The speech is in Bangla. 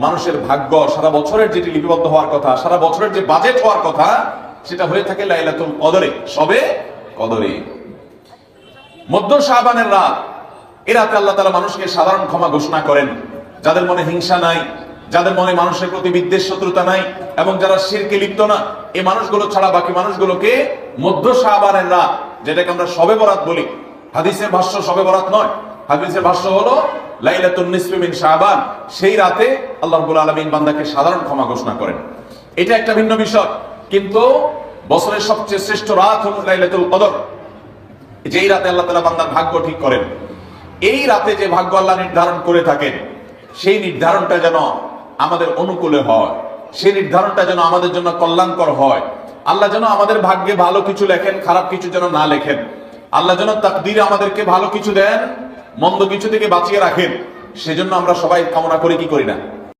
মানুষের ভাগ্য সারা বছরের যেটি লিপিবদ্ধ হওয়ার কথা, সারা বছরের যে বাজেট হওয়ার কথা, সেটা হয়ে থাকে লাইলাতুল কদরে, সবে কদরে। মধ্য শাবানের রাত, এ রাতে আল্লাহ তাআলা মানুষকে সাধারণ ক্ষমা ঘোষণা করেন। যাদের মনে হিংসা নাই, যাদের মনে মানুষের প্রতি বিদ্বেষ শত্রুতা নাই, এবং যারা শিরকে লিপ্ত না, এই মানুষগুলো ছাড়া বাকি মানুষগুলোকে মধ্য শাবানের রাত, যেটাকে আমরা শবে বরাত বলি, হাদিসের ভাষ্য শবে বরাত নয়, হাদিসের ভাষ্য হলো লাইলাতুন নিসফি মিন শাবান, সেই রাতে আল্লাহ রাব্বুল আলামিন বান্দাকে সাধারণ ক্ষমা ঘোষণা করেন। এটা একটা ভিন্ন বিষয়। কিন্তু বছরের সবচেয়ে শ্রেষ্ঠ রাত হলো লাইলাতুল কদর, যেই রাতে আল্লাহ তাআলা বান্দার ভাগ্য ঠিক করেন। এই রাতে যে ভাগ্য আল্লাহ নির্ধারণ করে থাকেন, সেই নির্ধারণটা যেন আমাদের অনুকূলে হয়, সেই নির্ধারণটা যেন আমাদের জন্য কল্যাণকর হয়। আল্লাহ যেন আমাদের ভাগ্যে ভালো কিছু লেখেন, খারাপ কিছু যেন না লেখেন। আল্লাহ যেন তাকদীরে আমাদেরকে ভালো কিছু দেন, মন্দ কিছু থেকে বাঁচিয়ে রাখেন। সেজন্য আমরা সবাই কামনা করি কি করি না?